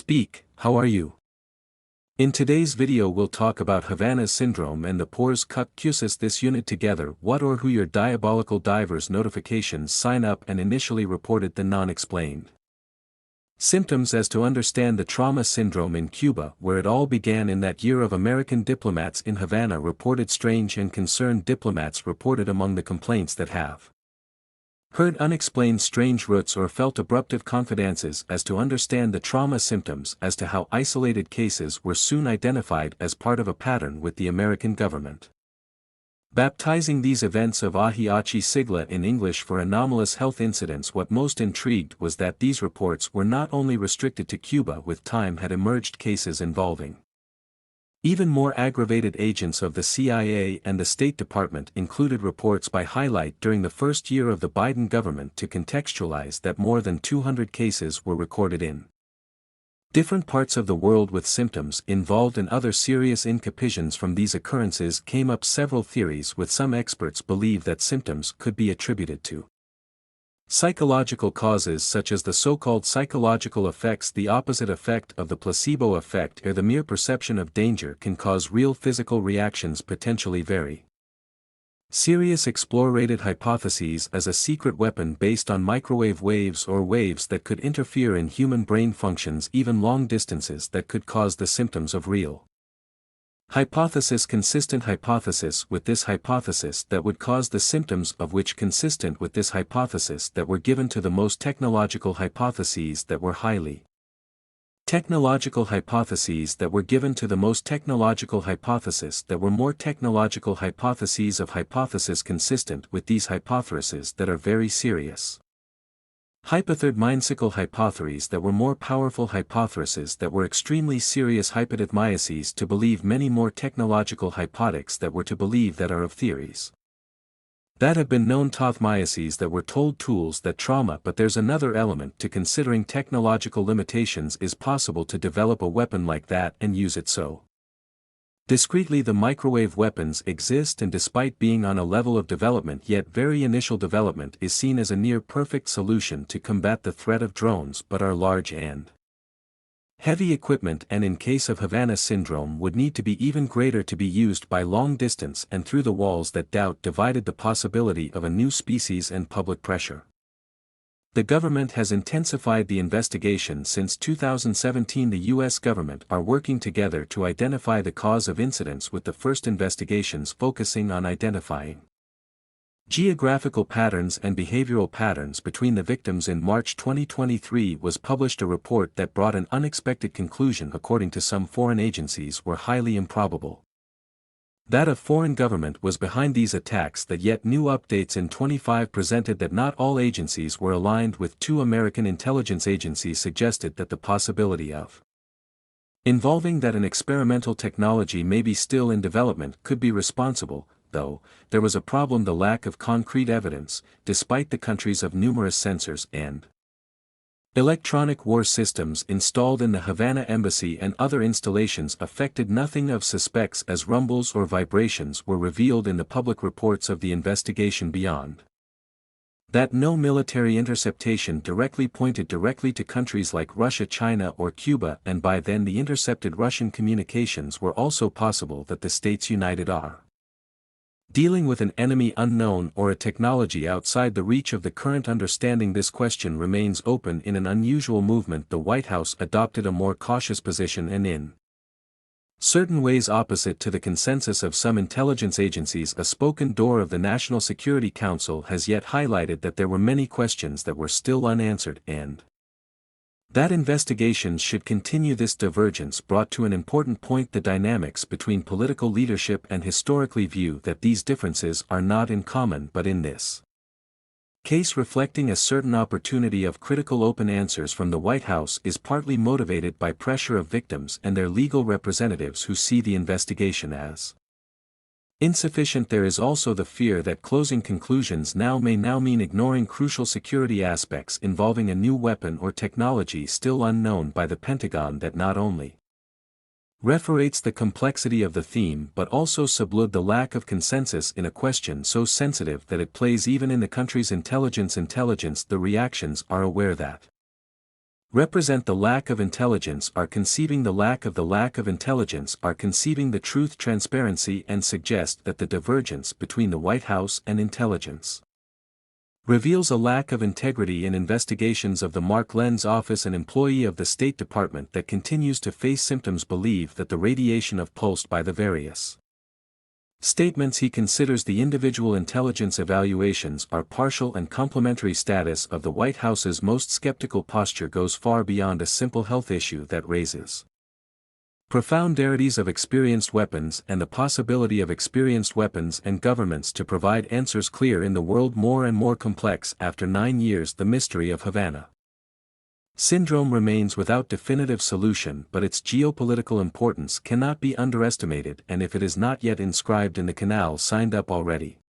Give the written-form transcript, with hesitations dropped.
Speak, how are you? In today's video we'll talk about Havana syndrome and the pores cut cusis this unit together what or who your diabolical divers notifications sign up and initially reported the non-explained. Symptoms as to understand the trauma syndrome in Cuba where it all began in that year of American diplomats in Havana reported strange and concerned diplomats reported among the complaints that have heard unexplained strange roots or felt abruptive confidences as to understand the trauma symptoms as to how isolated cases were soon identified as part of a pattern with the American government. Baptizing these events of Ahi-Achi Sigla in English for anomalous health incidents. What most intrigued was that these reports were not only restricted to Cuba. With time had emerged cases involving even more aggravated agents of the CIA and the State Department. Included reports by Highlight during the first year of the Biden government to contextualize that more than 200 cases were recorded in different parts of the world with symptoms involved in other serious incaptions. From these occurrences came up several theories, with some experts believe that symptoms could be attributed to psychological causes such as the so-called psychological effects. The opposite effect of the placebo effect, or the mere perception of danger, can cause real physical reactions potentially very serious. Explorated hypotheses as a secret weapon based on microwave waves or waves that could interfere in human brain functions even long distances that could cause the symptoms of real hypothesis. Consistent hypothesis with this hypothesis that would cause the symptoms of which consistent with this hypothesis that were given to the most technological hypotheses that were highly technological hypotheses that were given to the most technological hypothesis that were more technological hypotheses of hypothesis consistent with these hypotheses that are very serious hypothird mindsical hypotheses that were more powerful hypotheses that were extremely serious hypothymyases to believe many more technological hypotics that were to believe that are of theories that have been known tothmyases that were told tools that trauma. But there's another element to considering technological limitations. Is possible to develop a weapon like that and use it so discreetly? The microwave weapons exist, and despite being on a level of development yet very initial development, is seen as a near-perfect solution to combat the threat of drones, but are large and heavy equipment, and in case of Havana syndrome would need to be even greater to be used by long distance and through the walls that doubt divided the possibility of a new species and public pressure. The government has intensified the investigation since 2017. The U.S. government are working together to identify the cause of incidents, with the first investigations focusing on identifying geographical patterns and behavioral patterns between the victims. In March 2023 was published a report that brought an unexpected conclusion. According to some foreign agencies were highly improbable that a foreign government was behind these attacks. That yet new updates in 25 presented that not all agencies were aligned with. Two American intelligence agencies suggested that the possibility of involving that an experimental technology may be still in development could be responsible, though there was a problem: the lack of concrete evidence. Despite the countries of numerous sensors and electronic war systems installed in the Havana embassy and other installations affected nothing of suspects, as rumbles or vibrations were revealed in the public reports of the investigation. Beyond that, no military interceptation directly pointed directly to countries like Russia, China or Cuba, and by then the intercepted Russian communications were also possible. That the States United are dealing with an enemy unknown or a technology outside the reach of the current understanding. This question remains open. In an unusual movement, the White House adopted a more cautious position, and in certain ways opposite to the consensus of some intelligence agencies. A spoken door of the National Security Council has yet highlighted that there were many questions that were still unanswered, and that investigations should continue. This divergence brought to an important point the dynamics between political leadership and historically view that these differences are not in common but in this case reflecting a certain opportunity of critical open answers from the White House is partly motivated by pressure of victims and their legal representatives who see the investigation as insufficient. There is also the fear that closing conclusions may mean ignoring crucial security aspects involving a new weapon or technology still unknown by the Pentagon that not only reiterates the complexity of the theme but also sublude the lack of consensus in a question so sensitive that it plays even in the country's intelligence. The reactions are aware that Represent the lack of intelligence are conceiving the lack of intelligence are conceiving the truth transparency and suggest that the divergence between the White House and intelligence reveals a lack of integrity in investigations of the Mark Lenz office, an employee of the State Department that continues to face symptoms, believe that the radiation of pulsed by the various statements he considers the individual intelligence evaluations are partial and complementary status of the White House's most skeptical posture goes far beyond a simple health issue that raises profoundarities of experienced weapons and the possibility of experienced weapons and governments to provide answers clear in the world more and more complex. After 9 years, the mystery of Havana syndrome remains without definitive solution, but its geopolitical importance cannot be underestimated, and if it is not yet inscribed in the canal, signed up already.